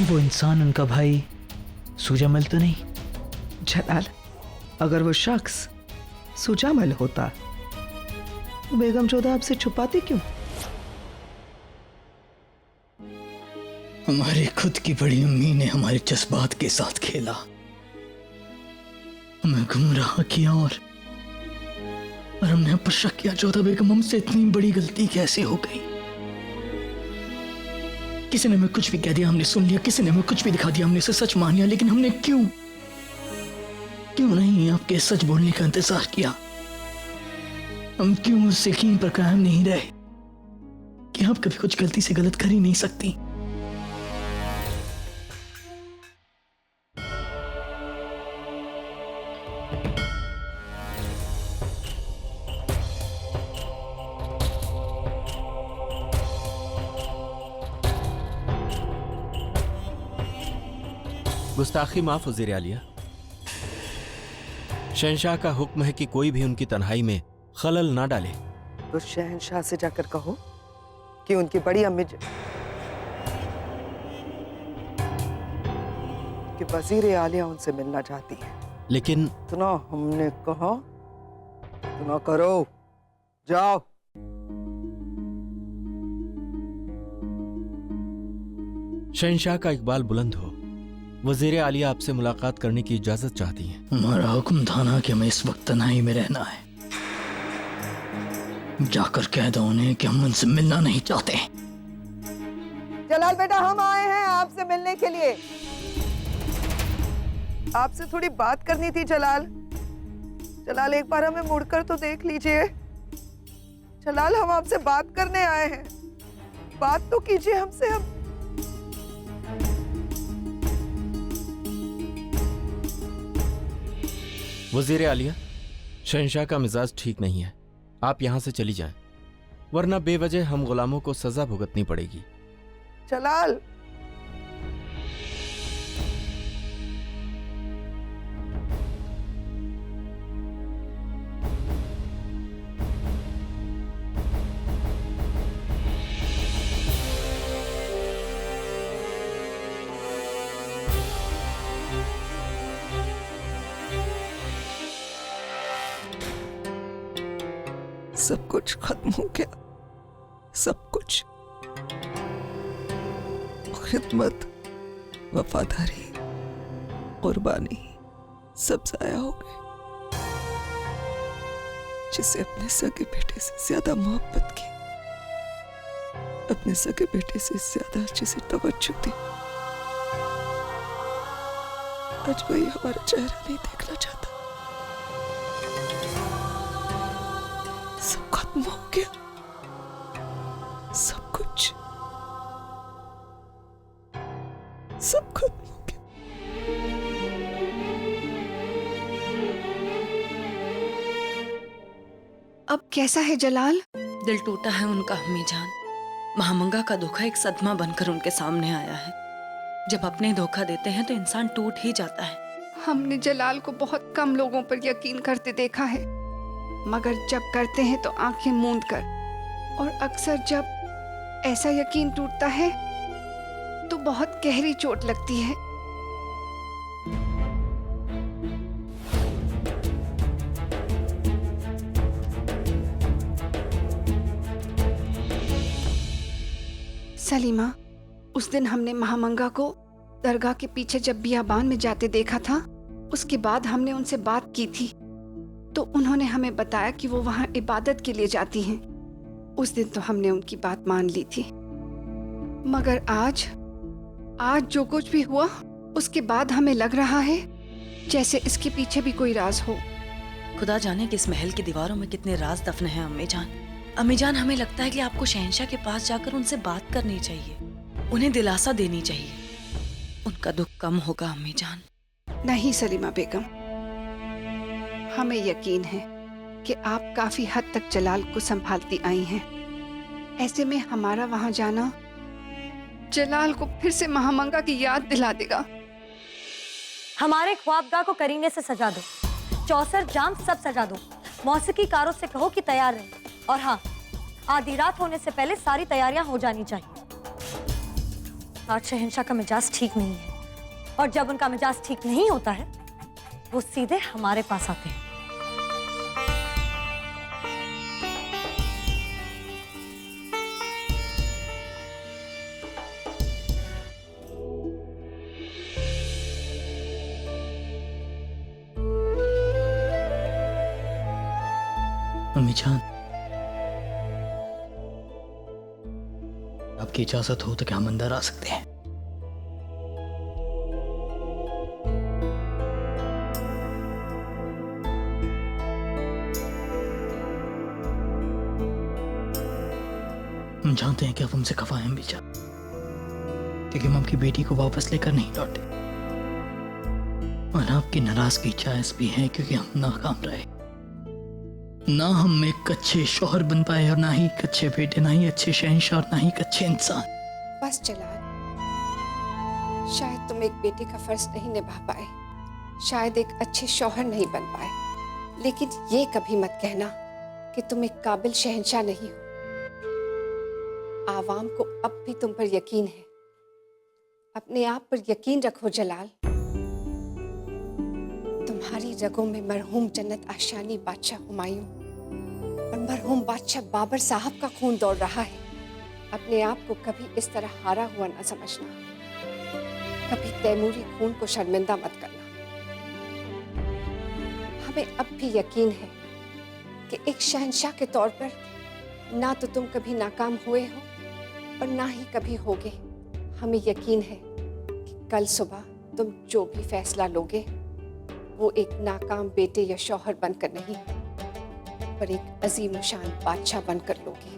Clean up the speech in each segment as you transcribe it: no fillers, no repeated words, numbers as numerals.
वो इंसान उनका भाई सुजामल तो नहीं? जलाल, अगर वो शख्स सुजामल होता तो बेगम जोधा आपसे छुपाती क्यों? हमारी खुद की बड़ी अम्मी ने हमारे जज्बात के साथ खेला, हमें गुमराह किया और हमने अब पर शक किया। जोधा बेगम हमसे इतनी बड़ी गलती कैसे हो गई? किसी ने हमें कुछ भी कह दिया, हमने सुन लिया। किसी ने हमें कुछ भी दिखा दिया, हमने उसे सच मान लिया। लेकिन हमने क्यों नहीं आपके सच बोलने का इंतजार किया? हम क्यों उस यकीन पर कायम नहीं रहे कि आप कभी कुछ गलती से गलत कर ही नहीं सकती? गुस्ताखी माफ वज़ीर आलिया। शहंशाह का हुक्म है कि कोई भी उनकी तन्हाई में खलल ना डाले। तो शहंशाह से जाकर कहो कि उनकी बड़ी अम्मी कि वज़ीर आलिया उनसे मिलना चाहती है। लेकिन सुनो, हमने कहा सुनो, करो, जाओ। शहंशाह का इकबाल बुलंद हो। वज़ीर आलिया आपसे मुलाकात करने की इजाजत चाहती हैं। हमारा हुक्म था ना कि हमें इस वक्त तन्हाई में रहना है। जाकर कह दो उन्हें कि हम उनसे मिलना नहीं चाहते। जलाल बेटा, हम आए हैं आपसे मिलने के लिए। आपसे थोड़ी बात करनी थी जलाल। जलाल, एक बार हमें मुड़कर तो देख लीजिए। जलाल, हम आपसे बात करने आए हैं, बात तो कीजिए हमसे। हम वज़ीर आलिया, शहंशाह का मिजाज ठीक नहीं है, आप यहां से चली जाएं, वरना बेवजह हम गुलामों को सजा भुगतनी पड़ेगी। जलाल, सब कुछ खत्म हो गया, सब कुछ। खिदमत, वफादारी, कुर्बानी सब जाया हो गए। जिसे अपने सगे बेटे से ज्यादा मोहब्बत की, अपने सगे बेटे से ज्यादा जिसे तवज्जो दी, आज वही हमारा चेहरा नहीं देखना चाहता। सब खत्म हो गया, सब कुछ, सब खत्म हो गया। अब कैसा है जलाल? दिल टूटा है उनका अम्मी जान। महामंगा का धोखा एक सदमा बनकर उनके सामने आया है। जब अपने धोखा देते हैं तो इंसान टूट ही जाता है। हमने जलाल को बहुत कम लोगों पर यकीन करते देखा है, मगर जब करते हैं तो आंखें मूंद कर, और अक्सर जब ऐसा यकीन टूटता है तो बहुत गहरी चोट लगती है। सलीमा, उस दिन हमने महामंगा को दरगाह के पीछे जब बियाबान में जाते देखा था, उसके बाद हमने उनसे बात की थी तो उन्होंने हमें बताया कि वो वहां इबादत के लिए जाती हैं। उस दिन तो हमने उनकी बात मान ली थी, मगर आज जो कुछ भी हुआ उसके बाद हमें लग रहा है जैसे इसके पीछे भी कोई राज हो। खुदा जाने कि इस महल की दीवारों में कितने राज दफन हैं। अम्मी जान, हमें लगता है कि आपको शहंशाह के पास जाकर उनसे बात करनी चाहिए, उन्हें दिलासा देनी चाहिए। उनका दुख कम होगा अम्मी जान। नहीं सलीमा बेगम, हमें यकीन है कि आप काफी हद तक जलाल को संभालती आई हैं। ऐसे में हमारा वहां जाना जलाल को फिर से महामंगा की याद दिला देगा। हमारे ख्वाबगाह को करीने से सजा दो, चौसर जाम सब सजा दो, मौसीकीकारों से कहो कि तैयार रहे। और हाँ, आधी रात होने से पहले सारी तैयारियां हो जानी चाहिए। आज शहंशाह का मिजाज ठीक नहीं है, और जब उनका मिजाज ठीक नहीं होता है वो सीधे हमारे पास आते हैं। अम्मी जान, आपकी इजाजत हो तो क्या हम अंदर आ सकते हैं? हम जानते हैं कि आप हमसे खफा हैं अम्मी जान, क्योंकि हम आपकी बेटी को वापस लेकर नहीं लौटे, और आपकी नाराजगी जायज भी है क्योंकि हम नाकाम रहे। ना हम एक अच्छे शौहर बन पाए, और ना ही एक अच्छे बेटे, ना ही अच्छे शहंशाह, और ना ही एक अच्छे इंसान। बस जलाल, शायद तुम एक बेटे का फर्ज नहीं निभा पाए, शायद एक अच्छे शौहर नहीं बन पाए, लेकिन ये कभी मत कहना कि तुम एक काबिल शहंशाह नहीं हो। आवाम को अब भी तुम पर यकीन है। अपने आप पर यकीन रखो जलाल। तुम्हारी रगों में मरहूम जन्नत आशानी बादशाह हुमायूं और मरहूम बादशाह बाबर साहब का खून दौड़ रहा है। अपने आप को कभी इस तरह हारा हुआ ना समझना, कभी तैमूरी खून को शर्मिंदा मत करना। हमें अब भी यकीन है कि एक शहंशाह के तौर पर ना तो तुम कभी नाकाम हुए हो और ना ही कभी होगे। हमें यकीन है कि कल सुबह तुम जो भी फैसला लोगे वो एक नाकाम बेटे या शौहर बनकर नहीं, पर एक अजीम शान बादशाह बनकर लोगे।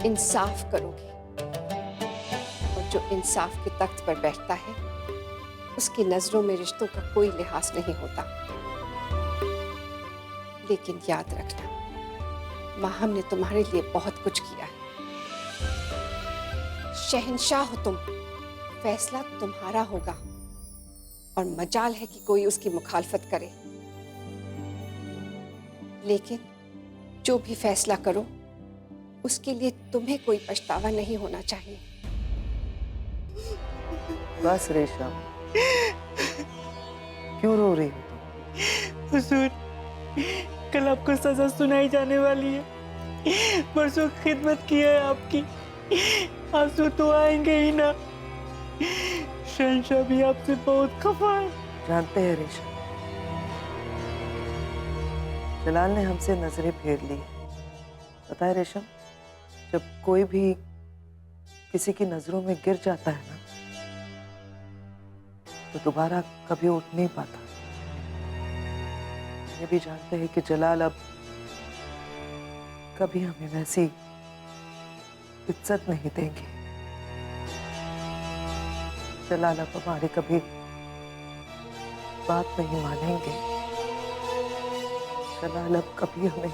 इंसाफ करोगे, और जो इंसाफ के तख्त पर बैठता है उसकी नजरों में रिश्तों का कोई लिहाज नहीं होता। लेकिन याद रखना, माँ हमने तुम्हारे लिए बहुत कुछ किया है। शहंशाह हो तुम, फैसला तुम्हारा होगा, और मजाल है कि कोई उसकी मुखालफत करे। लेकिन जो भी फैसला करो उसके लिए तुम्हें कोई पछतावा नहीं होना चाहिए। बस रेशम, क्यों रो रही हो तुम? हुजूर, कल आपको सजा सुनाई जाने वाली है। परसों खिदमत की है आपकी, आंसू तो आएंगे ही ना। शहंशाह भी आपसे बहुत खफा है। जानते हैं रेशम, जलाल ने हमसे नजरें फेर ली। पता है रेशम, जब कोई भी किसी की नजरों में गिर जाता है ना, तो दोबारा कभी उठ नहीं पाता। ये भी जानते हैं कि जलाल अब कभी हमें वैसी इज्जत नहीं देंगे। जलाल अब हमारी कभी बात नहीं मानेंगे। जलाल अब कभी हमें